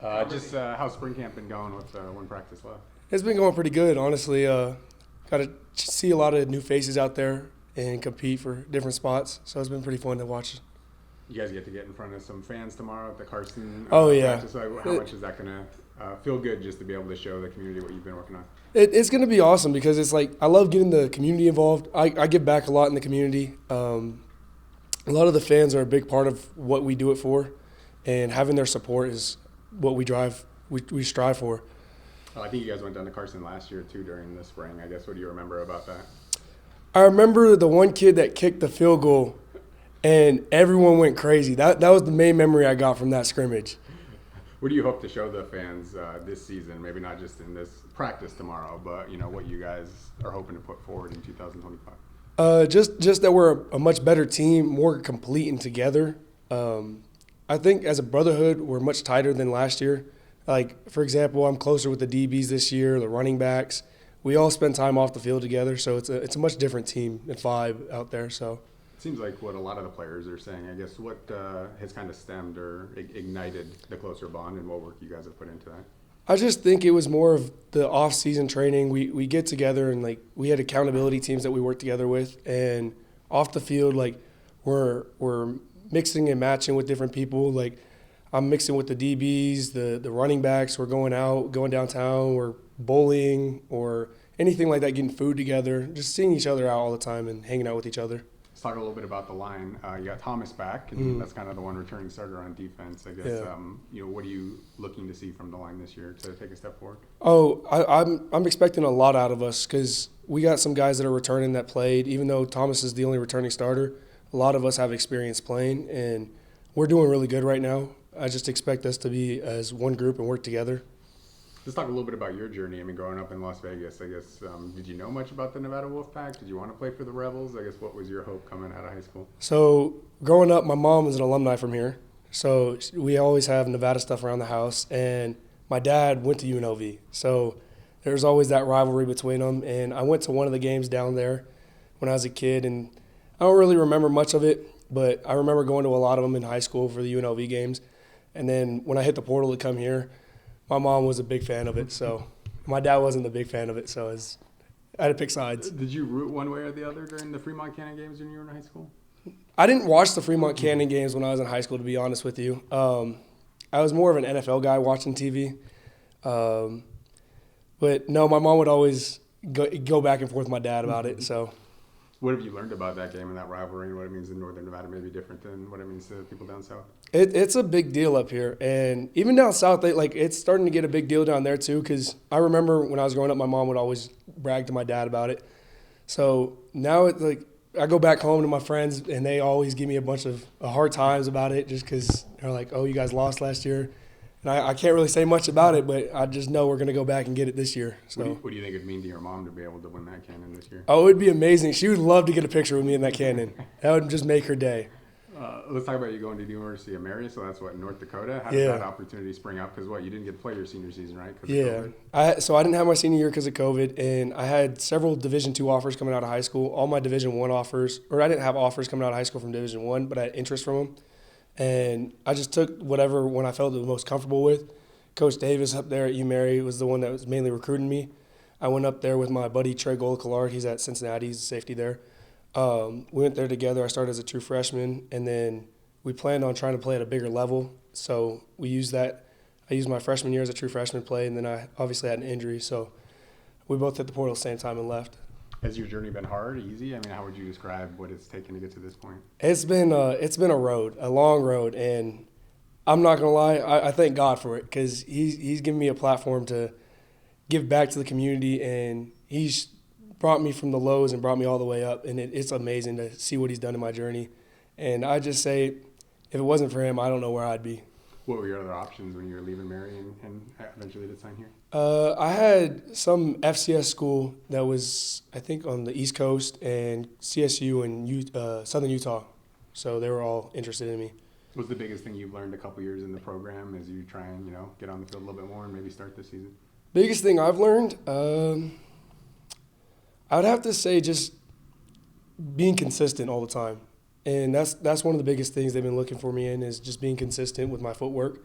How's spring camp been going with one practice left? It's been going pretty good, honestly. Got to see a lot of new faces out there and compete for different spots. So it's been pretty fun to watch. You guys get in front of some fans tomorrow at the Carson Oh, yeah. practice. How much is that going to feel good just to be able to show the community what you've been working on? It's going to be awesome because it's like I love getting the community involved. I give back a lot in the community. A lot of the fans are a big part of what we do it for, and having their support is what we strive for. I think you guys went down to Carson last year too during the spring. I guess, what do you remember about that? I remember the one kid that kicked the field goal, and everyone went crazy. That was the main memory I got from that scrimmage. What do you hope to show the fans this season? Maybe not just in this practice tomorrow, but what you guys are hoping to put forward in 2025. Just that we're a much better team, more complete and together. I think as a brotherhood, we're much tighter than last year. Like, for example, I'm closer with the DBs this year, the running backs. We all spend time off the field together, so it's a much different team and vibe out there. So it seems like what a lot of the players are saying. I guess what has kind of stemmed or ignited the closer bond, and what work you guys have put into that? I just think it was more of the off-season training. We get together and like we had accountability teams that we work together with, and off the field, like we're mixing and matching with different people. Like I'm mixing with the DBs, the running backs. We're going out, going downtown. We're bowling or anything like that, getting food together, just seeing each other out all the time and hanging out with each other. Let's talk a little bit about the line. You got Thomas back, and that's kind of the one returning starter on defense, I guess. Yeah. What are you looking to see from the line this year to take a step forward? Oh, I'm expecting a lot out of us because we got some guys that are returning that played. Even though Thomas is the only returning starter, a lot of us have experience playing, and we're doing really good right now. I just expect us to be as one group and work together. Let's talk a little bit about your journey. Growing up in Las Vegas, I guess, did you know much about the Nevada Wolfpack? Did you want to play for the Rebels? I guess, what was your hope coming out of high school? So growing up, my mom was an alumni from here. So we always have Nevada stuff around the house. And my dad went to UNLV. So there's always that rivalry between them. And I went to one of the games down there when I was a kid. And I don't really remember much of it, but I remember going to a lot of them in high school for the UNLV games. And then when I hit the portal to come here, my mom was a big fan of it, so my dad wasn't a big fan of it, so I had to pick sides. Did you root one way or the other during the Fremont Cannon games when you were in high school? I didn't watch the Fremont Cannon games when I was in high school, to be honest with you. I was more of an NFL guy watching TV. But no, my mom would always go back and forth with my dad about it. So, what have you learned about that game and that rivalry and what it means in Northern Nevada may be different than what it means to people down south? It's a big deal up here, and even down south, it's starting to get a big deal down there too. Because I remember when I was growing up, my mom would always brag to my dad about it. So now it's like I go back home to my friends, and they always give me a bunch of hard times about it, just because they're like, "Oh, you guys lost last year," and I can't really say much about it, but I just know we're gonna go back and get it this year. So what do you think it'd mean to your mom to be able to win that cannon this year? Oh, it would be amazing. She would love to get a picture with me in that cannon. That would just make her day. Let's talk about you going to the University of Mary, so that's North Dakota. How did that opportunity spring up? Because you didn't get to play your senior season, right? I didn't have my senior year because of COVID, and I had several Division II offers coming out of high school. All my Division I offers, or I didn't have offers coming out of high school from Division I, but I had interest from them. And I just took whatever one I felt the most comfortable with. Coach Davis up there at UMary was the one that was mainly recruiting me. I went up there with my buddy Trey Gold-Collard. He's at Cincinnati. He's a safety there. We went there together. I started as a true freshman, and then we planned on trying to play at a bigger level. So we used that. I used my freshman year as a true freshman play, and then I obviously had an injury. So we both hit the portal at the same time and left. Has your journey been hard, easy? How would you describe what it's taken to get to this point? It's been a road, a long road, and I'm not gonna lie. I thank God for it because he's given me a platform to give back to the community, and he's brought me from the lows and brought me all the way up, and it's amazing to see what he's done in my journey. And I just say, if it wasn't for him, I don't know where I'd be. What were your other options when you were leaving Mary and eventually did sign here? I had some FCS school that was, I think, on the East Coast, and CSU and Southern Utah. So they were all interested in me. What's the biggest thing you've learned a couple years in the program as you try and get on the field a little bit more and maybe start this season? Biggest thing I've learned, I would have to say just being consistent all the time. And that's one of the biggest things they've been looking for me in is just being consistent with my footwork.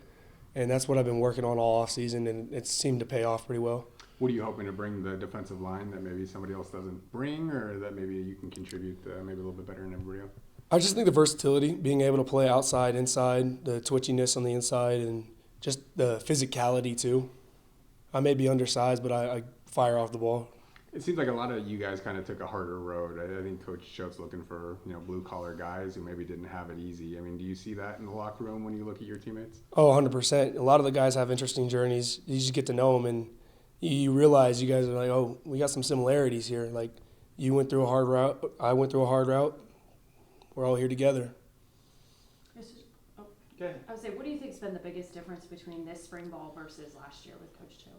And that's what I've been working on all offseason, and it seemed to pay off pretty well. What are you hoping to bring the defensive line that maybe somebody else doesn't bring, or that maybe you can contribute maybe a little bit better than everybody else? I just think the versatility, being able to play outside, inside, the twitchiness on the inside, and just the physicality too. I may be undersized, but I fire off the ball. It seems like a lot of you guys kind of took a harder road. I think Coach Choate's looking for blue collar guys who maybe didn't have it easy. I mean, do you see that in the locker room when you look at your teammates? Oh, 100%. A lot of the guys have interesting journeys. You just get to know them, and you realize you guys are like, oh, we got some similarities here. Like, you went through a hard route, I went through a hard route. We're all here together. I would say, what do you think has been the biggest difference between this spring ball versus last year with Coach Choate?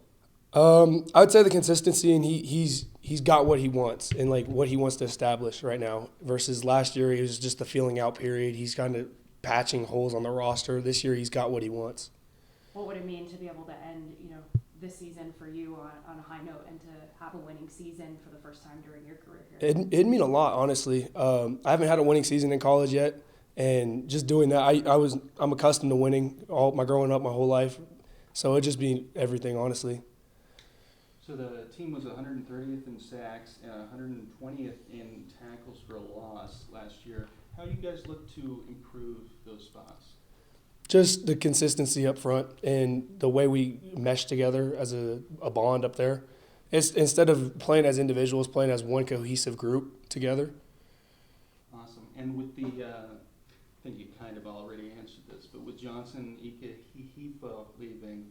I would say the consistency, and he's got what he wants and like what he wants to establish right now. Versus last year, it was just the feeling out period. He's kind of patching holes on the roster. This year, he's got what he wants. What would it mean to be able to end, this season for you on a high note and to have a winning season for the first time during your career here? It'd mean a lot, honestly. I haven't had a winning season in college yet, and just doing that, I'm accustomed to winning all my growing up my whole life, so it'd just be everything, honestly. So the team was 130th in sacks, 120th in tackles for a loss last year. How do you guys look to improve those spots? Just the consistency up front and the way we mesh together as a bond up there. It's instead of playing as individuals, playing as one cohesive group together. Awesome. And with the, I think you kind of already answered this, but with Johnson, Ika, Hifa leaving,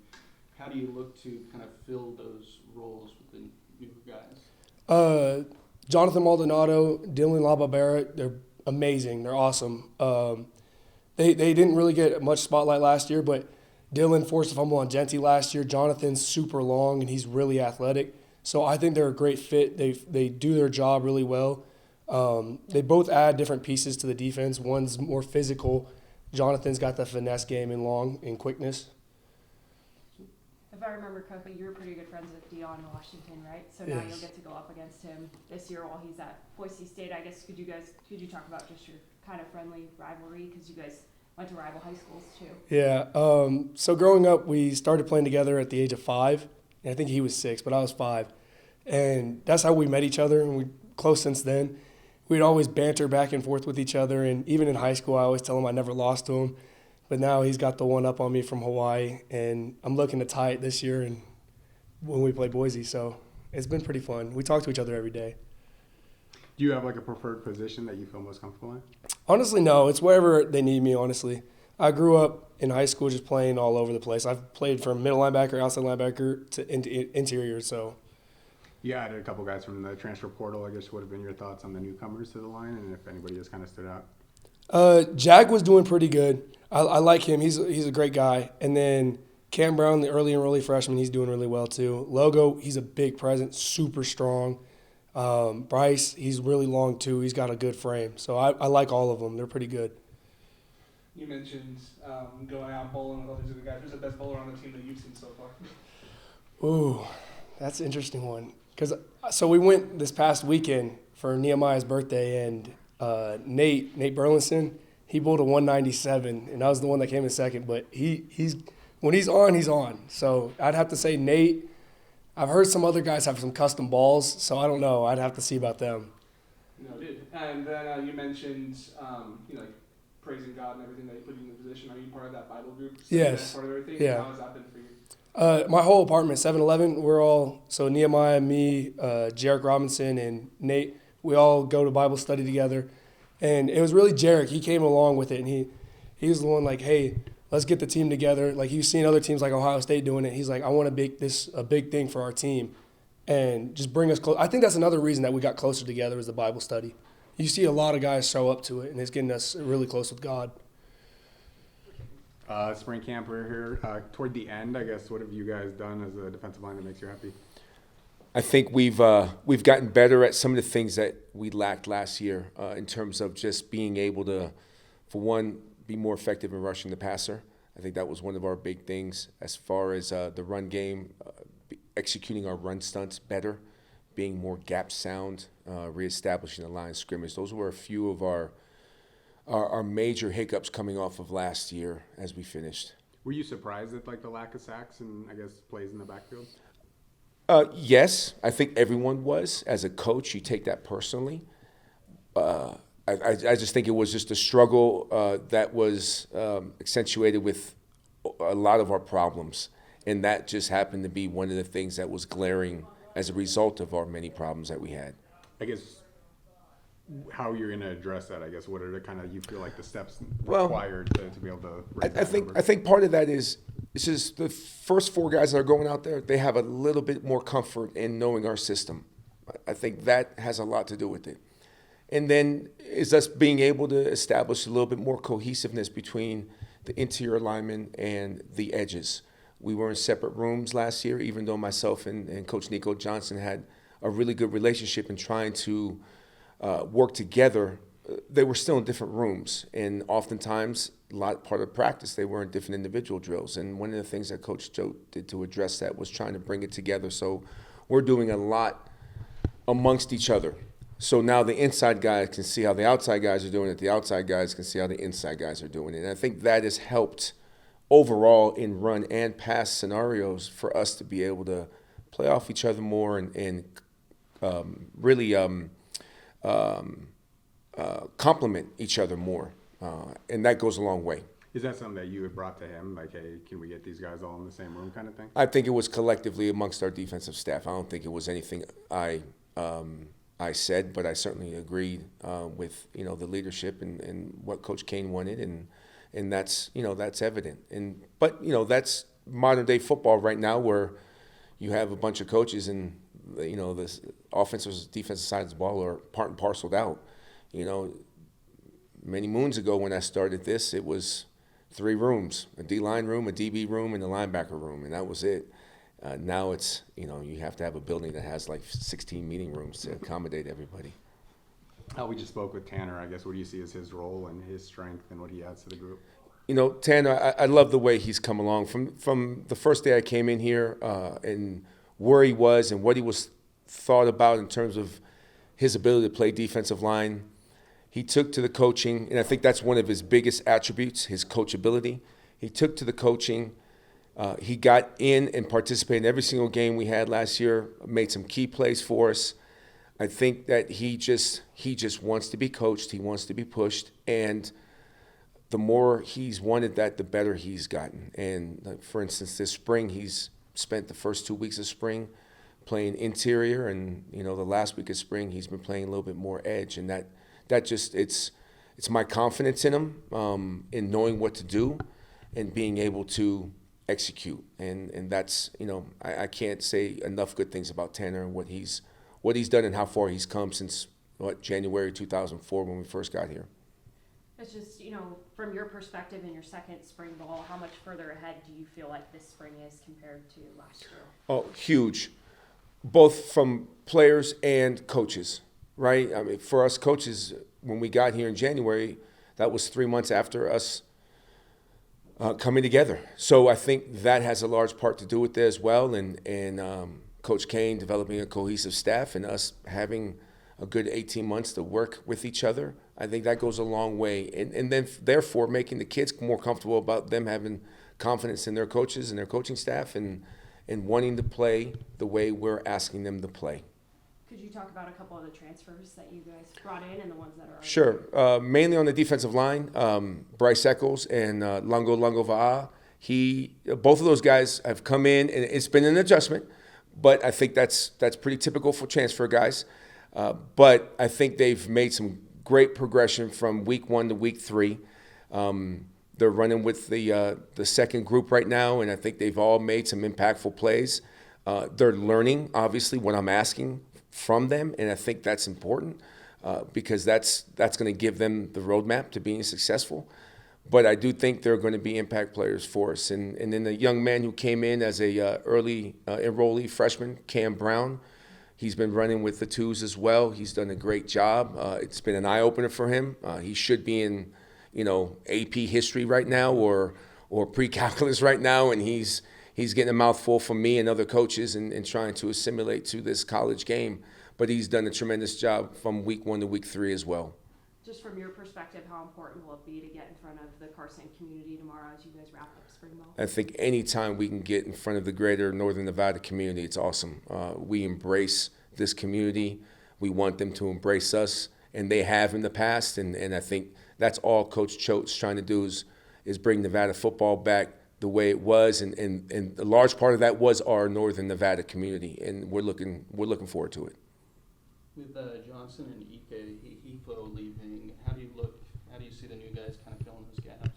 how do you look to kind of fill those roles with the newer guys? Jonathan Maldonado, Dylan LaBarbera, they're amazing. They're awesome. They didn't really get much spotlight last year, but Dylan forced a fumble on Genty last year. Jonathan's super long, and he's really athletic. So I think they're a great fit. They do their job really well. They both add different pieces to the defense. One's more physical. Jonathan's got the finesse game and long and quickness. If I remember correctly, you were pretty good friends with Dion in Washington, right? So now Yes. you'll get to go up against him this year while he's at Boise State. I guess could you talk about just your kind of friendly rivalry, because you guys went to rival high schools too? Yeah. So growing up, we started playing together at the age of 5. And I think he was 6, but I was 5. And that's how we met each other, and we're close since then. We'd always banter back and forth with each other, and even in high school, I always tell him I never lost to him. But now he's got the one up on me from Hawaii, and I'm looking to tie it this year and when we play Boise. So it's been pretty fun. We talk to each other every day. Do you have like a preferred position that you feel most comfortable in? Honestly, no. It's wherever they need me, honestly. I grew up in high school just playing all over the place. I've played from middle linebacker, outside linebacker, to interior. So You added a couple guys from the transfer portal. I guess what have been your thoughts on the newcomers to the line, and if anybody has kind of stood out? Jag was doing pretty good. I like him. He's a great guy. And then Cam Brown, the early enrollee freshman, he's doing really well too. Logo, he's a big presence, super strong. Bryce, he's really long too. He's got a good frame. So I like all of them. They're pretty good. You mentioned going out bowling with all these other guys. Who's the best bowler on the team that you've seen so far? Ooh, that's an interesting one. So we went this past weekend for Nehemiah's birthday, and Nate Burleson, he bowled a 197, and I was the one that came in second. But he's when he's on. So I'd have to say Nate. I've heard some other guys have some custom balls, so I don't know. I'd have to see about them. Noted. And then you mentioned, like praising God and everything that He put you in the position. Are you part of that Bible group? Yes. Part of everything? Yeah. How has that been for you? My whole apartment, 7-Eleven, we're all, so Nehemiah, me, Jarek Robinson, and Nate, we all go to Bible study together. And it was really Jarek. He came along with it, and he was the one like, hey, let's get the team together. Like, he's seen other teams like Ohio State doing it. He's like, I want to make this a big thing for our team and just bring us close. I think that's another reason that we got closer together is the Bible study. You see a lot of guys show up to it, and it's getting us really close with God. Spring camp, we're here toward the end. I guess what have you guys done as a defensive line that makes you happy? I think we've gotten better at some of the things that we lacked last year in terms of just being able to, for one, be more effective in rushing the passer. I think that was one of our big things as far as the run game, executing our run stunts better, being more gap sound, reestablishing the line of scrimmage. Those were a few of our major hiccups coming off of last year as we finished. Were you surprised at like the lack of sacks and I guess plays in the backfield? Yes, I think everyone was. As a coach, you take that personally. I just think it was just a struggle that was accentuated with a lot of our problems. And that just happened to be one of the things that was glaring as a result of our many problems that we had. I guess how you're going to address that, I guess, what are the kind of, you feel like the steps Well, required to be able to raise I that think number? I think part of that is it's just the first four guys that are going out there, they have a little bit more comfort in knowing our system. I think that has a lot to do with it. And then is us being able to establish a little bit more cohesiveness between the interior linemen and the edges. We were in separate rooms last year, even though myself and Coach Nico Johnson had a really good relationship in trying to work together. They were still in different rooms, and oftentimes, part of practice, they were in different individual drills. And one of the things that Coach Choate did to address that was trying to bring it together. So we're doing a lot amongst each other. So now the inside guys can see how the outside guys are doing it. The outside guys can see how the inside guys are doing it. And I think that has helped overall in run and pass scenarios for us to be able to play off each other more and really complement each other more. And that goes a long way. Is that something that you had brought to him? Like, hey, can we get these guys all in the same room kind of thing? I think it was collectively amongst our defensive staff. I don't think it was anything I said, but I certainly agreed with the leadership and what Coach Kane wanted, and that's that's evident. But that's modern day football right now, where you have a bunch of coaches and this offensive defensive side of the ball are part and parceled out. Many moons ago when I started this, it was 3 rooms: a D-line room, a DB room, and a linebacker room, and that was it. Now it's, you have to have a building that has like 16 meeting rooms to accommodate everybody. We just spoke with Tanner. I guess, what do you see as his role and his strength and what he adds to the group? Tanner, I love the way he's come along. From the first day I came in here and where he was and what he was thought about in terms of his ability to play defensive line. He took to the coaching, and I think that's one of his biggest attributes, his coachability. He took to the coaching. He got in and participated in every single game we had last year, made some key plays for us. I think that he just wants to be coached. He wants to be pushed. And the more he's wanted that, the better he's gotten. And for instance, this spring, he's spent the first 2 weeks of spring playing interior. And, the last week of spring, he's been playing a little bit more edge. And that just, it's my confidence in him, in knowing what to do and being able to execute, and that's I can't say enough good things about Tanner and what he's done and how far he's come since January 2004 when we first got here. It's just from your perspective in your second spring ball, how much further ahead do you feel like this spring is compared to last year? Oh, huge, both from players and coaches, right? I mean, for us coaches, when we got here in January, that was 3 months after us coming together. So I think that has a large part to do with it as well, and Coach Kane developing a cohesive staff and us having a good 18 months to work with each other. I think that goes a long way, and then therefore making the kids more comfortable about them having confidence in their coaches and their coaching staff and wanting to play the way we're asking them to play. Could you talk about a couple of the transfers that you guys brought in and the ones that are already Sure. Mainly on the defensive line, Bryce Eccles and Lungo Vaughan. Both of those guys have come in, and it's been an adjustment, but I think that's pretty typical for transfer guys. But I think they've made some great progression from week 1 to week 3. They're running with the second group right now, and I think they've all made some impactful plays. They're learning, obviously, what I'm asking from them, and I think that's important because that's going to give them the roadmap to being successful. But I do think they're going to be impact players for us. And then the young man who came in as a early enrollee freshman, Cam Brown, he's been running with the twos as well. He's done a great job. It's been an eye-opener for him. He should be in AP history right now or pre-calculus right now, and he's getting a mouthful from me and other coaches and trying to assimilate to this college game. But he's done a tremendous job from week 1 to week 3 as well. just from your perspective, how important will it be to get in front of the Carson community tomorrow as you guys wrap up spring ball? I think anytime we can get in front of the greater Northern Nevada community, it's awesome. We embrace this community. We want them to embrace us, and they have in the past. And I think that's all Coach Choate's trying to do is bring Nevada football back the way it was. And a large part of that was our Northern Nevada community, and we're looking forward to it. With Johnson and Ike Hifo leaving, how do you see the new guys kind of filling those gaps?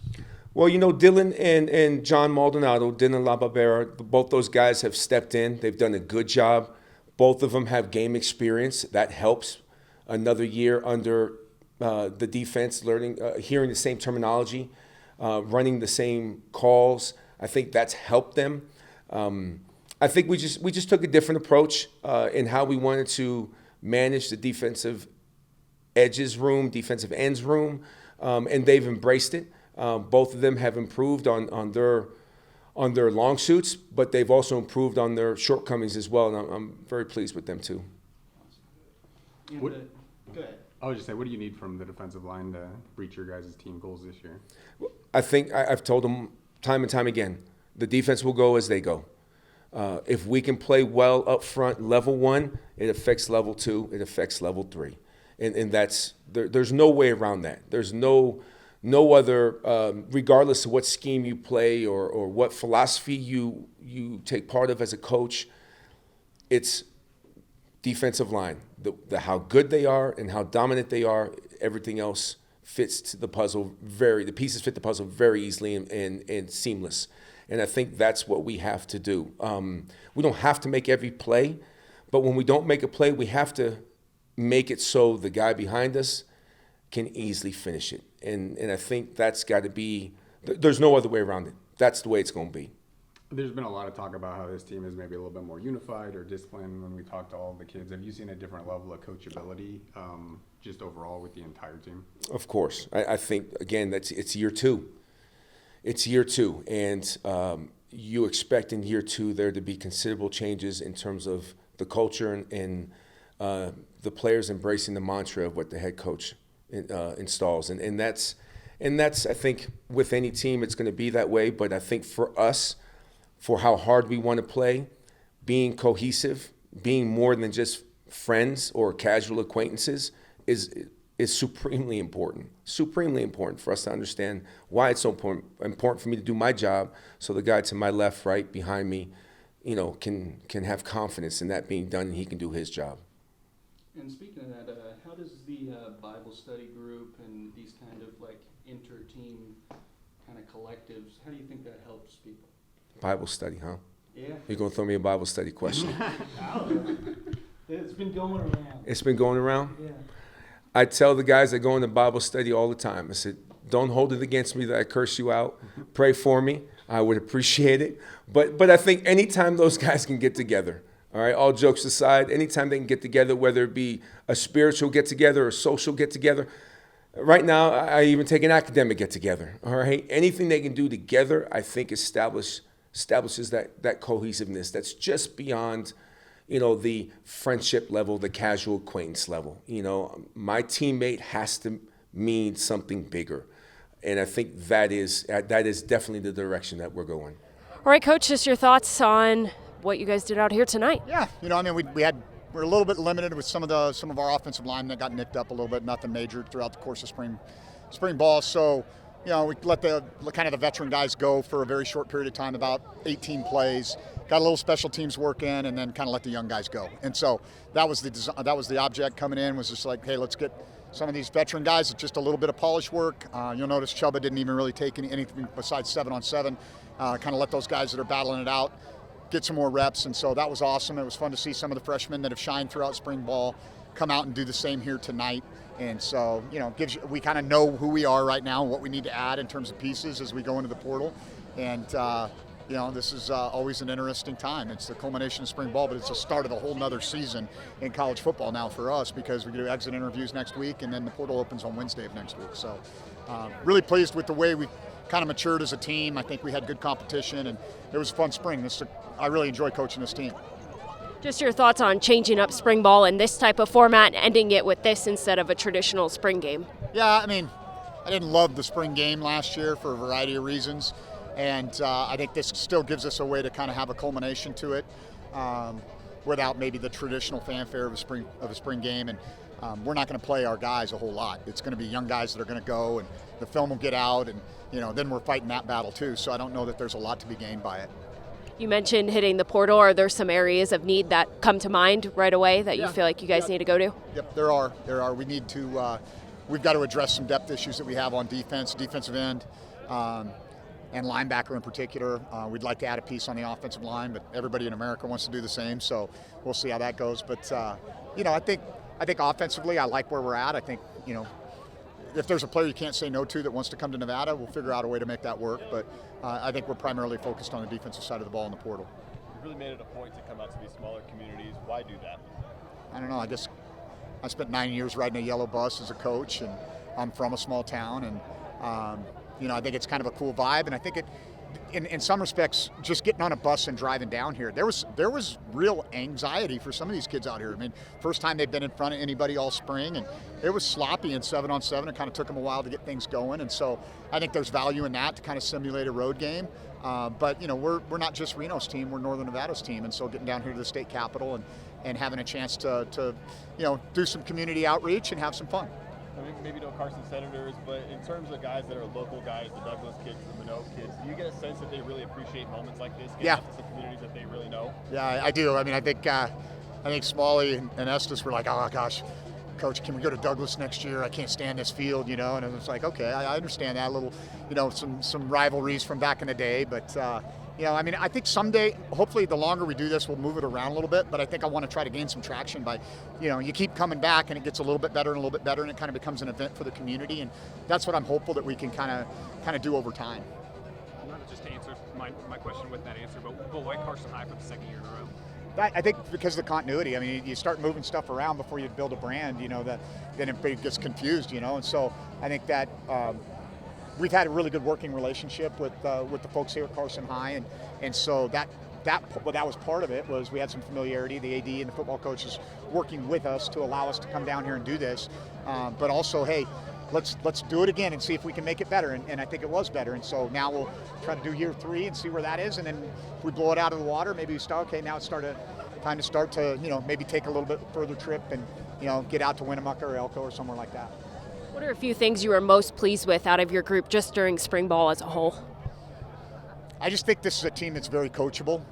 Well, Dylan and John Maldonado, Dylan LaBarbera, both those guys have stepped in. They've done a good job. Both of them have game experience. That helps. Another year under the defense, learning, hearing the same terminology, running the same calls. I think that's helped them. I think we just took a different approach in how we wanted to manage the defensive ends room, and they've embraced it. Both of them have improved on their long shoots, but they've also improved on their shortcomings as well, and I'm very pleased with them too. And, What- go ahead. I would just say, what do you need from the defensive line to reach your guys' team goals this year? I think I've told them time and time again, the defense will go as they go. If we can play well up front, level 1, it affects level 2, it affects level 3. And that's there's no way around that. There's no other, regardless of what scheme you play or what philosophy you take part of as a coach, it's defensive line. The how good they are and how dominant they are, everything else fits to the puzzle the pieces fit the puzzle very easily and seamless. And I think that's what we have to do. We don't have to make every play, but when we don't make a play, we have to make it so the guy behind us can easily finish it. And I think that's got to be, there's no other way around it. That's the way it's going to be. There's been a lot of talk about how this team is maybe a little bit more unified or disciplined when we talk to all the kids. Have you seen a different level of coachability just overall with the entire team? Of course. I think, again, it's year 2. It's year 2, and you expect in year 2 there to be considerable changes in terms of the culture and the players embracing the mantra of what the head coach installs. And that's I think with any team it's going to be that way. But I think for us, for how hard we want to play, being cohesive, being more than just friends or casual acquaintances is supremely important for us to understand why it's so important for me to do my job, so the guy to my left, right, behind me, can have confidence in that being done and he can do his job. And speaking of that, how does the Bible study group and these kind of like inter-team kind of collectives, how do you think that helps people? Bible study, huh? Yeah. You're going to throw me a Bible study question. It's been going around. It's been going around? Yeah. I tell the guys that go into Bible study all the time, I said, don't hold it against me that I curse you out. Pray for me. I would appreciate it. But I think anytime those guys can get together, all right, all jokes aside, anytime they can get together, whether it be a spiritual get-together or a social get-together, right now I even take an academic get-together, all right? Anything they can do together, I think establishes that cohesiveness that's just beyond the friendship level, the casual acquaintance level. My teammate has to mean something bigger. And I think that is definitely the direction that we're going. All right, Coach, just your thoughts on what you guys did out here tonight. Yeah, we're a little bit limited with some of our offensive line that got nicked up a little bit, nothing major throughout the course of spring ball. So, we let the veteran guys go for a very short period of time, about 18 plays. Got a little special teams work in, and then kind of let the young guys go. And so that was the object coming in, was just like, hey, let's get some of these veteran guys just a little bit of polish work. You'll notice Chuba didn't even really take anything besides 7-on-7. Kind of let those guys that are battling it out get some more reps, and so that was awesome. It was fun to see some of the freshmen that have shined throughout spring ball come out and do the same here tonight. And so, we kind of know who we are right now and what we need to add in terms of pieces as we go into the portal. And, this is always an interesting time. It's the culmination of spring ball, but it's the start of a whole nother season in college football now for us, because we do exit interviews next week, and then the portal opens on Wednesday of next week. So really pleased with the way we kind of matured as a team. I think we had good competition, and it was a fun spring. I really enjoy coaching this team. Just your thoughts on changing up spring ball in this type of format and ending it with this instead of a traditional spring game. Yeah, I mean, I didn't love the spring game last year for a variety of reasons, and I think this still gives us a way to kind of have a culmination to it without maybe the traditional fanfare of a spring game. And we're not going to play our guys a whole lot. It's going to be young guys that are going to go, and the film will get out, and then we're fighting that battle too. So I don't know that there's a lot to be gained by it. You mentioned hitting the portal. Are there some areas of need that come to mind right away that you feel like you guys need to go to? Yep, there are. We need to. We've got to address some depth issues that we have on defense, defensive end, and linebacker in particular. We'd like to add a piece on the offensive line, but everybody in America wants to do the same. So we'll see how that goes. But I think offensively, I like where we're at. I think if there's a player you can't say no to that wants to come to Nevada, we'll figure out a way to make that work. But I think we're primarily focused on the defensive side of the ball in the portal. You really made it a point to come out to these smaller communities. Why do that? I don't know. I guess I spent 9 years riding a yellow bus as a coach, and I'm from a small town, and I think it's kind of a cool vibe. And I think in some respects, just getting on a bus and driving down here, there was real anxiety for some of these kids out here. I mean, first time they've been in front of anybody all spring, and it was sloppy in 7-on-7. It kind of took them a while to get things going, and so I think there's value in that to kind of simulate a road game. But we're not just Reno's team; we're Northern Nevada's team, and so getting down here to the state capitol and having a chance to do some community outreach and have some fun. Maybe no Carson Senators, but in terms of guys that are local guys, the Douglas kids, the Minot kids, do you get a sense that they really appreciate moments like this? Getting out to some communities that they really know? Yeah, I do. I mean, I think Smalley and Estes were like, oh gosh, Coach, can we go to Douglas next year? I can't stand this field, And it's like, okay, I understand that. A little, some rivalries from back in the day, but I think someday, hopefully the longer we do this, we'll move it around a little bit, but I think I want to try to gain some traction by, you keep coming back and it gets a little bit better and a little bit better, and it kind of becomes an event for the community, and that's what I'm hopeful that we can kind of do over time. Not just to answer my question with that answer, but why Carson High for the second year in a row? I think because of the continuity. I mean, you start moving stuff around before you build a brand, then it gets confused, and so I think that we've had a really good working relationship with the folks here at Carson High, and so that was part of it. Was we had some familiarity, the AD and the football coaches working with us to allow us to come down here and do this, but also, hey, let's do it again and see if we can make it better, and I think it was better, and so now we'll try to do year 3 and see where that is, and then if we blow it out of the water, maybe we start, okay, now it's time to start to maybe take a little bit further trip and get out to Winnemucca or Elko or somewhere like that. What are a few things you were most pleased with out of your group just during spring ball as a whole? I just think this is a team that's very coachable.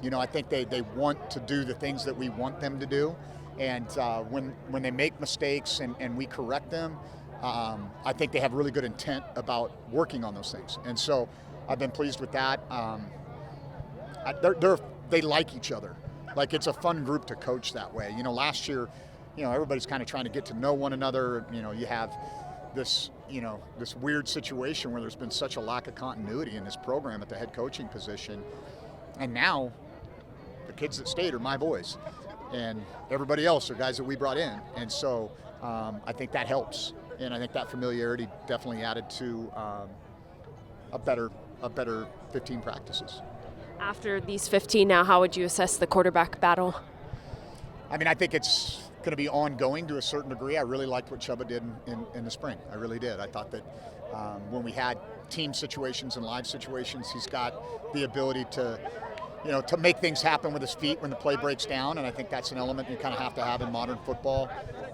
I think they want to do the things that we want them to do, and when they make mistakes and we correct them, I think they have really good intent about working on those things, and so I've been pleased with that. They like each other. Like, it's a fun group to coach that way. Last year, everybody's kind of trying to get to know one another. You have this weird situation where there's been such a lack of continuity in this program at the head coaching position, and now the kids that stayed are my boys, and everybody else are guys that we brought in, and so I think that helps, and I think that familiarity definitely added to a better 15 practices. After these 15 now, how would you assess the quarterback battle? I mean, I think it's going to be ongoing to a certain degree. I really liked what Chuba did in the spring. I really did. I thought that when we had team situations and live situations, he's got the ability to make things happen with his feet when the play breaks down, and I think that's an element you kind of have to have in modern football.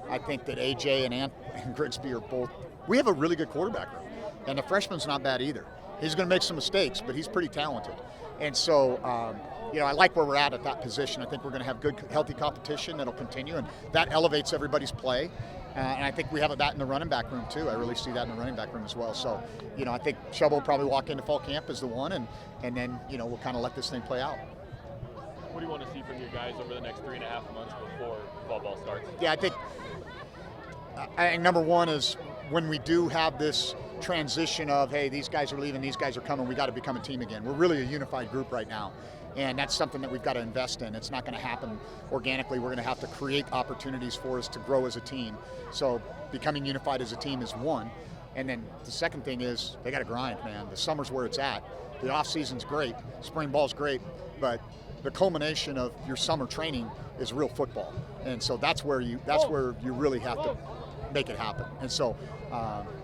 I think that AJ and Grigsby are both – we have a really good quarterback room, and the freshman's not bad either. He's going to make some mistakes, but he's pretty talented. And so, I like where we're at that position. I think we're going to have good, healthy competition that'll continue, and that elevates everybody's play. And I think we have that in the running back room, too. I really see that in the running back room as well. So, I think Chuba will probably walk into fall camp as the one, and then, we'll kind of let this thing play out. What do you want to see from your guys over the next 3.5 months before fall ball starts? Yeah, I think number one is when we do have this transition of, hey, these guys are leaving, these guys are coming, we got to become a team again. We're really a unified group right now, and that's something that we've got to invest in. It's not going to happen organically. We're going to have to create opportunities for us to grow as a team. So becoming unified as a team is one. And then the second thing is they got to grind, man. The summer's where it's at. The off season's great, spring ball's great, but the culmination of your summer training is real football. And so that's where you really have to make it happen. And so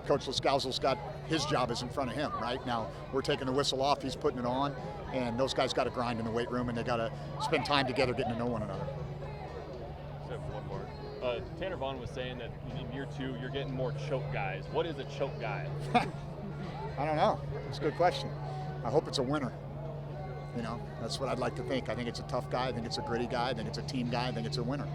Coach Lascalzo's got his job is in front of him right now. We're taking the whistle off, he's putting it on, and those guys got to grind in the weight room, and they got to spend time together getting to know one another. Except for one more. Tanner Vaughan was saying that in year 2 you're getting more choke guys. What is a choke guy? I don't know. It's a good question. I hope it's a winner. You know, that's what I'd like to think. I think it's a tough guy. I think it's a gritty guy. I think it's a team guy. I think it's a winner.